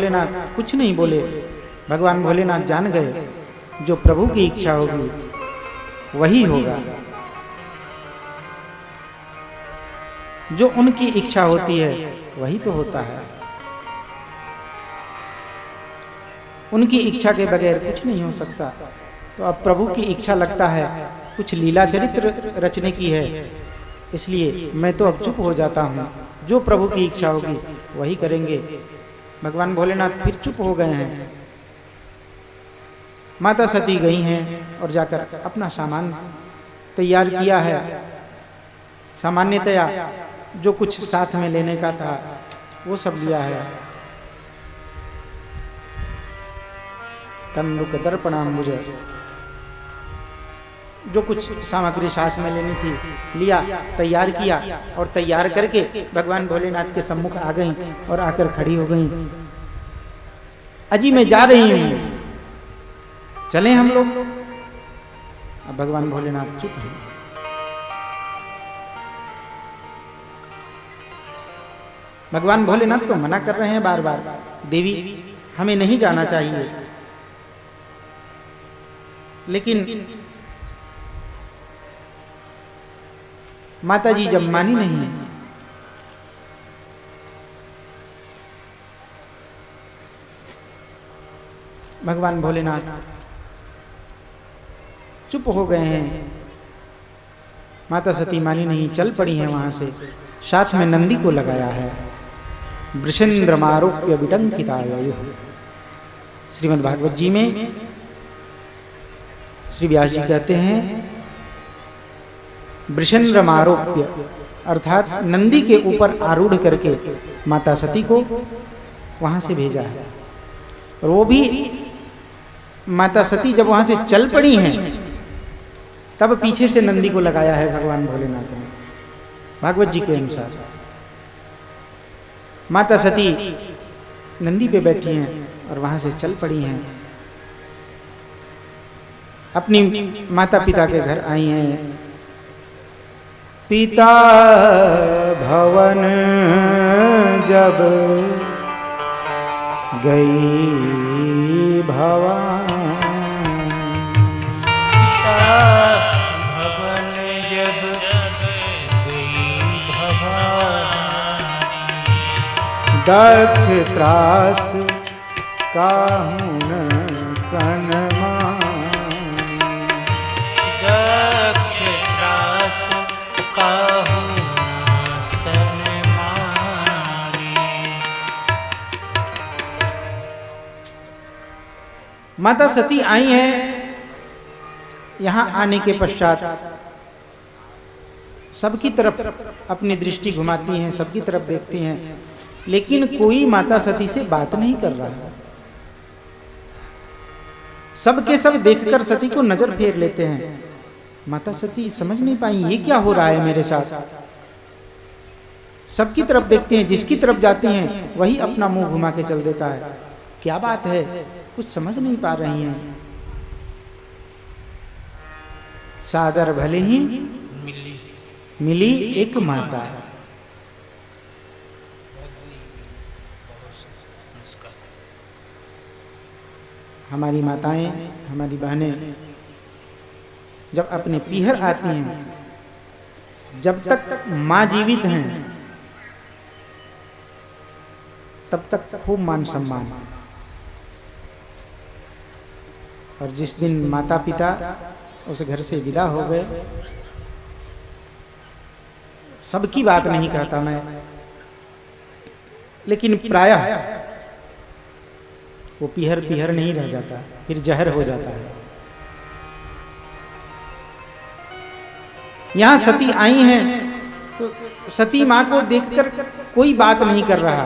भोलेनाथ कुछ नहीं बोले। भगवान भोलेनाथ जान गए जो प्रभु की इच्छा होगी वही होगा, जो उनकी इच्छा होती है वही तो होता है। उनकी इच्छा के बगैर कुछ नहीं हो सकता। तो अब प्रभु की इच्छा लगता है कुछ लीला चरित्र रचने की है, इसलिए मैं तो अब चुप हो जाता हूँ, जो प्रभु की इच्छा होगी वही करेंगे। भगवान भोलेनाथ फिर चुप हो गए हैं। माता सती गई हैं और जाकर अपना सामान तैयार किया है। सामान्यतया जो कुछ साथ में लेने का था वो सब लिया है। तंदुक दर्पणाम्बुज, जो कुछ सामग्री साथ में लेनी थी लिया, तैयार किया और तैयार करके भगवान भोलेनाथ के सम्मुख आ गई और आकर खड़ी हो गई। अजी मैं जा रही हूं, चलें हम लोग। अब भगवान भोलेनाथ चुप हैं। भगवान भोलेनाथ तो मना कर रहे हैं बार बार, देवी हमें नहीं जाना चाहिए, लेकिन माता जी जब मानी नहीं, भगवान भोलेनाथ चुप हो गए हैं। माता सती मानी नहीं, चल पड़ी हैं वहां से। साथ में नंदी को लगाया है। वृषेन्द्रमारोप्य विटंकितायुः। श्रीमद् भागवत जी में श्री व्यास जी कहते हैं वृषेन्द्रमारोप्य अर्थात नंदी के ऊपर आरूढ़ करके माता सती को वहां से भेजा है। और वो भी माता सती जब वहां से चल पड़ी हैं तब पीछे से नंदी को लगाया है भगवान भोलेनाथ ने, भागवत जी के अनुसार। माता सती नंदी पे बैठी हैं और वहां से चल पड़ी हैं। अपनी माता पिता के घर आई हैं। पिता भवन जब गई भवानी, भवन जब गई भवानी, दक्ष त्रास काहुन सनमानी, दक्ष त्रास काहुन सनमानी। माता सती आई हैं। यहाँ आने के पश्चात सबकी तरफ अपनी दृष्टि घुमाती हैं, सबकी तरफ देखती हैं, लेकिन कोई माता सती से बात नहीं कर रहा है। सबके सब देखकर सती को नजर फेर लेते हैं। माता सती समझ नहीं पाई ये क्या हो रहा है मेरे साथ। सबकी तरफ देखती हैं, जिसकी तरफ जाती हैं वही अपना मुंह घुमा के चल देता है। क्या बात है, कुछ समझ नहीं पा रही हैं। सादर भले ही मिली एक माता। हमारी माताएं, हमारी बहनें जब अपने पीहर आती हैं, जब तक मां जीवित हैं तब तक खूब मान सम्मान, और जिस दिन माता पिता उस घर से विदा हो गए, सबकी बात नहीं कहता मैं, लेकिन प्रायः वो पीहर पीहर नहीं रह जाता, फिर जहर हो जाता है। यहां सती आई हैं तो सती मां को देखकर कोई बात नहीं कर रहा।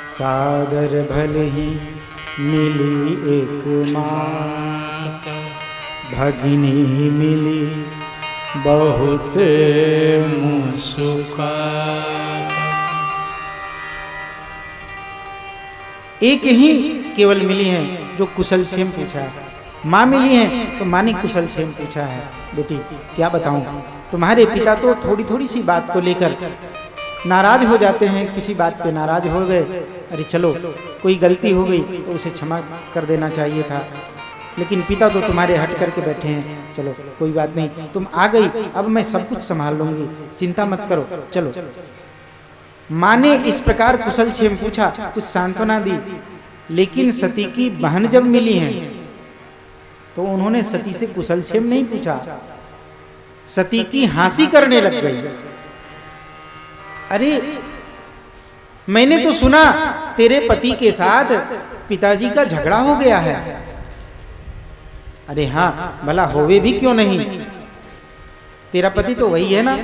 सादर भले ही मिली एक माता, भगिनी मिली बहुत मुस्कुरा। एक ही केवल मिली हैं जो कुशल क्षेम पूछा है। माँ मिली हैं तो माँ ने कुशल क्षेम पूछा है। बेटी क्या बताऊं, तुम्हारे पिता तो थोड़ी थोड़ी सी बात को लेकर नाराज हो जाते हैं, किसी बात पे नाराज हो गए, अरे चलो कोई गलती हो गई तो उसे क्षमा कर देना चाहिए था, लेकिन पिता तो तुम्हारे हट करके बैठे हैं, चलो कोई बात नहीं, तुम आ गई, अब मैं सब कुछ संभाल लूंगी, चिंता मत करो, चलो। माँ ने इस प्रकार कुशल क्षेम पूछा, कुछ सांत्वना दी, लेकिन सती की बहन जब मिली हैं तो उन्होंने सती से कुशल क्षेम नहीं पूछा, सती की हंसी करने लग गई। अरे मैंने तो सुना तेरे पति के साथ पिताजी का झगड़ा हो गया है। अरे हाँ, भला होवे भी क्यों नहीं, तेरा पति तो वही है ना,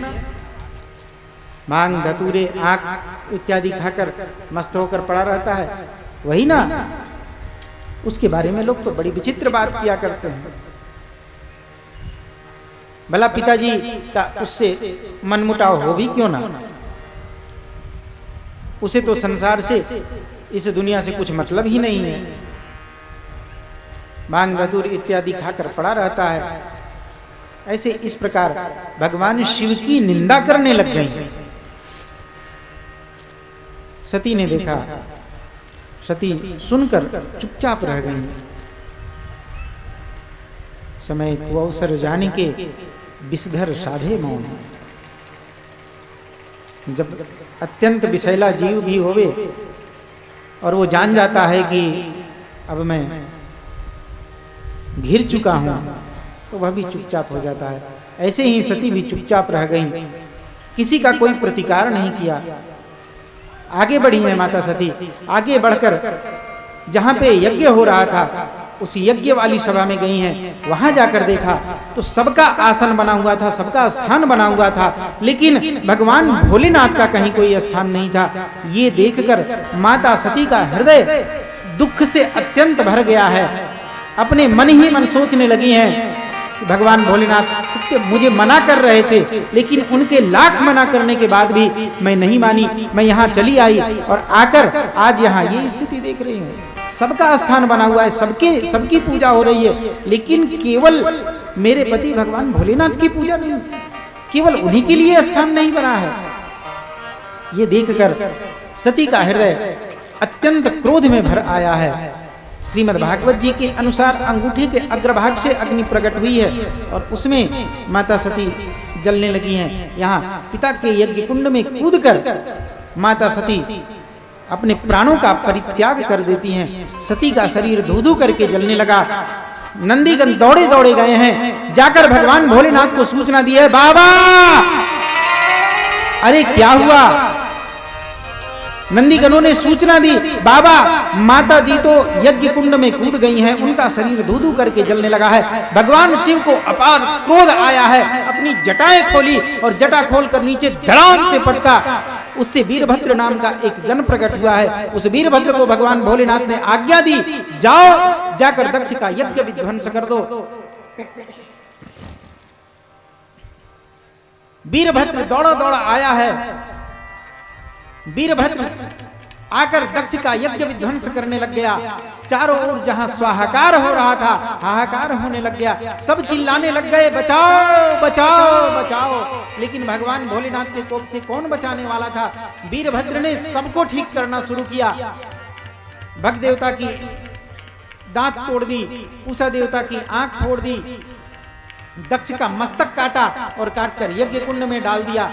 भांग धतूरे आंख इत्यादि खाकर मस्त होकर पड़ा रहता है, वही ना। उसके बारे में लोग तो बड़ी विचित्र बात किया करते हैं। भला पिताजी का उससे मनमुटाव हो भी क्यों ना, उसे तो संसार से, इस दुनिया से कुछ मतलब ही नहीं है, भांग धतूर इत्यादि खाकर पड़ा रहता है। ऐसे इस प्रकार भगवान शिव की निंदा करने लग गई। सती ने देखा, सती सुनकर चुपचाप रह गई। समय को अवसर जाने के विषधर साधे मौन। जब अत्यंत विषैला जीव भी होवे और वो जान जाता है कि अब मैं घिर चुका हूं, तो वह भी चुपचाप हो जाता है। ऐसे ही सती भी चुपचाप रह गई, किसी का कोई प्रतिकार नहीं किया। आगे बढ़ी है माता सती, आगे बढ़कर जहां पे यज्ञ हो रहा था उस यज्ञ वाली सभा में गई हैं। वहां जाकर देखा तो सबका आसन बना हुआ था, सबका स्थान बना हुआ था, लेकिन भगवान भोलेनाथ का कहीं कोई स्थान नहीं था। ये देखकर माता सती का हृदय दुख से अत्यंत भर गया है। अपने मन ही मन सोचने लगी हैं, भगवान भोलेनाथ सत्य मुझे मना कर रहे थे, लेकिन उनके लाख मना करने के बाद भी मैं नहीं मानी, मैं यहाँ चली आई और आकर आज यहाँ ये स्थिति देख रही हूँ। सबका स्थान बना हुआ है, सबकी पूजा हो रही है, लेकिन केवल मेरे पति भगवान भोलेनाथ की पूजा नहीं, केवल उन्हीं के लिए स्थान नहीं बना है। ये देखकर सती का हृदय अत्यंत क्रोध में भर आया है। श्रीमद् भागवत जी के अनुसार अंगूठे के अग्रभाग से अग्नि प्रकट हुई है और उसमें माता सती जलने लगी हैं। यहाँ पिता के यज्ञ कुंड में कूदकर माता सती अपने प्राणों का परित्याग कर देती हैं। सती का शरीर धू धू करके जलने लगा। नंदीगण दौड़े दौड़े गए हैं, जाकर भगवान भोलेनाथ को सूचना दी है, बाबा अरे क्या हुआ। नंदीगणों ने सूचना दी, बाबा माता जी तो यज्ञ कुंड में कूद गई हैं, उनका शरीर धू धू करके जलने लगा है। भगवान शिव को अपार क्रोध आया है, अपनी जटाएं खोली और जटा खोलकर नीचे धड़ाम से पटका। उससे वीरभद्र नाम का एक गण प्रकट हुआ है। उस वीरभद्र को भगवान भोलेनाथ ने आज्ञा दी, जाओ जाकर दक्ष का यज्ञ विध्वंस कर दो। वीरभद्र दौड़ा दौड़ा आया है। वीरभद्र आकर दक्ष का यज्ञ विध्वंस करने लग गया। चारों ओर जहां स्वाहाकार हो रहा था, हाहाकार होने लग गया। सब चिल्लाने लग गए, बचाओ बचाओ बचाओ। लेकिन भगवान भोलेनाथ के कोप से कौन बचाने वाला था। वीरभद्र ने सबको ठीक करना शुरू किया। भग देवता की दांत तोड़ दी, उषा देवता की आंख फोड़ दी, दक्ष का मस्तक काटा और काटकर यज्ञ कुंड में डाल दिया।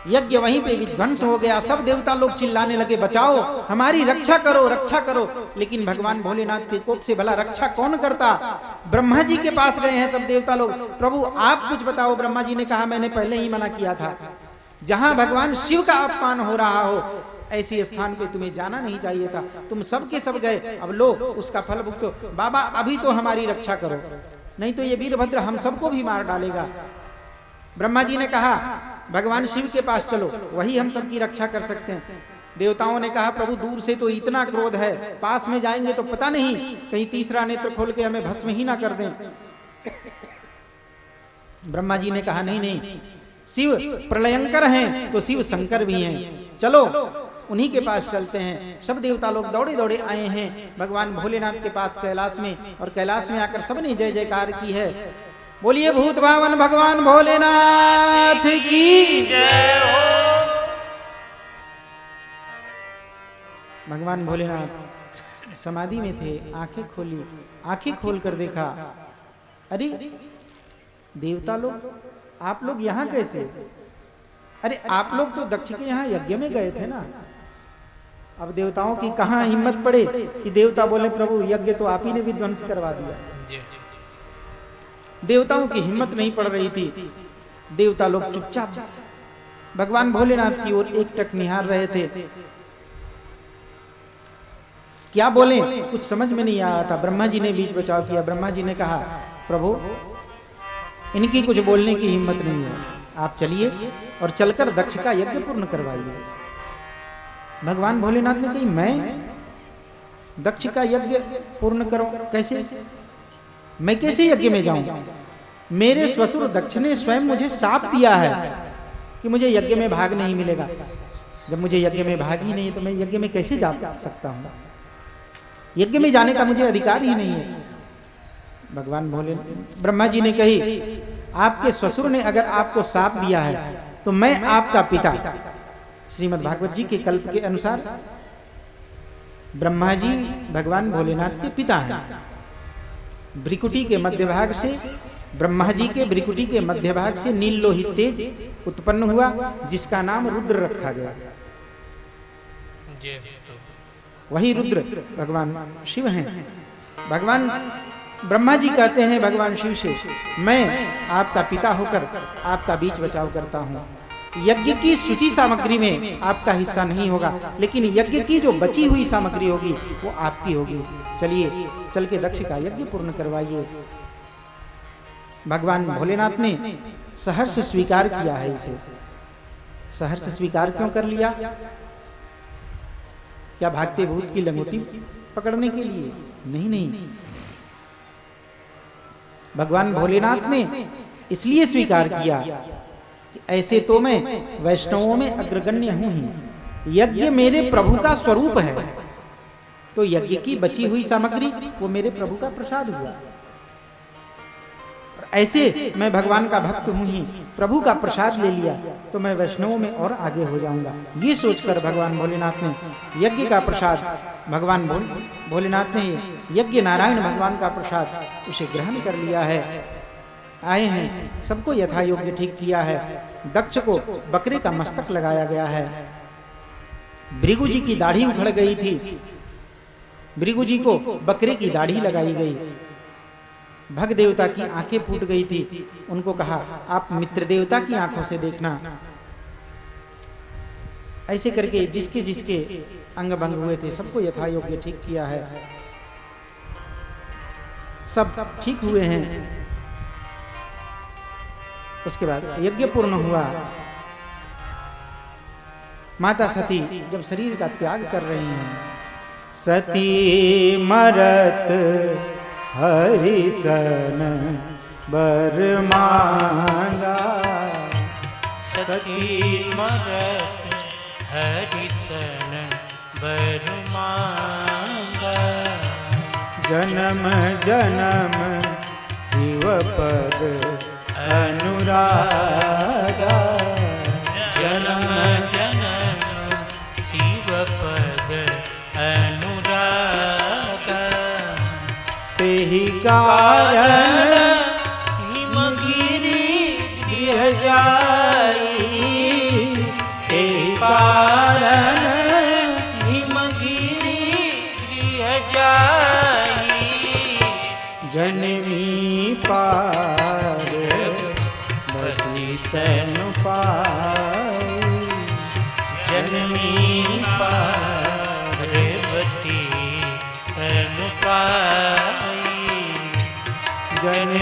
यज्ञ वहीं पे विध्वंस हो गया। सब देवता लोग चिल्लाने लगे, बचाओ, हमारी रक्षा करो, रक्षा करो। लेकिन भगवान भोलेनाथ के कोप से भला रक्षा कौन करता। ब्रह्मा जी के पास गए हैं सब देवता लोग, प्रभु आप कुछ बताओ। ब्रह्मा जी ने कहा, मैंने पहले ही मना किया था, जहां भगवान शिव का अपमान हो रहा हो ऐसे स्थान पे तुम्हें जाना नहीं चाहिए था। तुम सब के सब गए, अब लो उसका फल भुगतो। बाबा अभी तो हमारी रक्षा करो, नहीं तो ये वीरभद्र हम सबको भी मार डालेगा। ब्रह्मा जी ने कहा, भगवान शिव के पास चलो, वही हम सबकी रक्षा कर सकते हैं। देवताओं ने कहा, प्रभु दूर से तो इतना क्रोध है, पास में जाएंगे तो पता नहीं कहीं तीसरा नेत्र खोल के हमें भस्म ही ना कर दें। ब्रह्मा जी ने कहा, नहीं नहीं, शिव प्रलयंकर हैं तो शिव शंकर भी हैं, चलो उन्हीं के पास चलते हैं। सब देवता लोग दौड़े दौड़े आए हैं भगवान भोलेनाथ के पास कैलाश में, और कैलाश में आकर सबने जय जयकार की है। बोलिए भूत भावन भगवान भोलेनाथ की जय हो। भगवान भोलेनाथ समाधि में थे, आंखें खोली, आंखें खोलकर देखा, अरे देवता लोग, आप लोग यहाँ कैसे? अरे आप लोग तो दक्ष के यहाँ यज्ञ में गए थे ना। अब देवताओं की कहाँ हिम्मत पड़े कि देवता बोले प्रभु यज्ञ तो आप ही ने विध्वंस करवा दिया। देवताओं की हिम्मत नहीं पड़ रही थी। देवता लोग चुपचाप भगवान भोलेनाथ की ओर एकटक निहार रहे थे। क्या बोले कुछ समझ में नहीं आ रहा था। ब्रह्मा जी ने बीच बचाव किया। ब्रह्मा जी ने कहा प्रभु इनकी कुछ बोलने की हिम्मत नहीं है, आप चलिए और चलकर दक्ष का यज्ञ पूर्ण करवाइए। भगवान भोलेनाथ ने कही मैं दक्ष का यज्ञ पूर्ण करूं? कैसे? मैं कैसे यज्ञ में जाऊं? मेरे ससुर दक्ष ने स्वयं मुझे शाप दिया है कि मुझे यज्ञ में भाग नहीं मिलेगा। जब मुझे यज्ञ में भाग ही नहीं है तो मैं यज्ञ में कैसे जा सकता हूं? यज्ञ में जाने का मुझे अधिकार ही नहीं है। भगवान भोले ब्रह्मा जी ने कही आपके ससुर ने अगर आपको शाप दिया है तो मैं आपका पिता, श्रीमद् भागवत जी के कल्प के अनुसार ब्रह्मा जी भगवान भोलेनाथ के पिता हैं। भ्रिकुटी के मध्य भाग से, ब्रह्मा जी के भ्रिकुटी के मध्य भाग से नील लोहित तेज उत्पन्न हुआ जिसका नाम रुद्र रखा गया। वही रुद्र भगवान शिव हैं। भगवान ब्रह्मा जी कहते हैं भगवान शिव से मैं आपका पिता होकर आपका बीच बचाव करता हूँ। यज्ञ की सूची सामग्री में आपका हिस्सा नहीं होगा, लेकिन यज्ञ की जो बची हुई सामग्री होगी वो आपकी होगी। चलिए चल के दक्ष का यज्ञ पूर्ण करवाइए। भगवान भोलेनाथ ने सहर्ष स्वीकार किया है इसे। सहर्ष स्वीकार क्यों कर लिया? क्या भागते भूत की लंगोटी पकड़ने के लिए? नहीं नहीं, भगवान भोलेनाथ ने इसलिए स्वीकार किया कि ऐसे तो मैं वैष्णवों में अग्रगण्य हूं ही, यज्ञ मेरे प्रभु का स्वरूप है, तो यज्ञ की बची हुई सामग्री वो मेरे प्रभु का प्रसाद हुआ। ऐसे मैं भगवान का भक्त हूं ही, प्रभु का प्रसाद ले लिया तो मैं वैष्णवों में और आगे हो जाऊंगा। ये सोचकर भगवान भोलेनाथ ने यज्ञ का प्रसाद, भगवान भोलेनाथ ने यज्ञ नारायण भगवान का प्रसाद उसे ग्रहण कर लिया है। आए हैं, सबको यथा योग्य ठीक किया है। दक्ष को बकरे का मस्तक लगाया गया है। भृगु जी की दाढ़ी उखड़ गई थी, भृगु जी को बकरे की दाढ़ी लगाई गई। भग देवता की आंखें फूट गई थी, उनको कहा आप मित्र देवता की आंखों से देखना। ऐसे करके जिसके जिसके अंग भंग हुए थे सबको यथा योग्य ठीक किया है। सब ठीक हुए हैं। उसके बाद यज्ञ पूर्ण हुआ। माता सती जब शरीर का त्याग कर रही हैं, सती मरत हरिसन बर मांगा, सती मरत हरिसन बर मांगा, जन्म जन्म शिव पद अनुरागा, जन्म जन्म शिव पद अनुरागा, तेहि कारण हिमगिरि गृह जाई, तेहि कारण हिमगिरि गृह जाई, जनमी पार बदी तनु पाई, जननी पार्वती तनु पाई, जन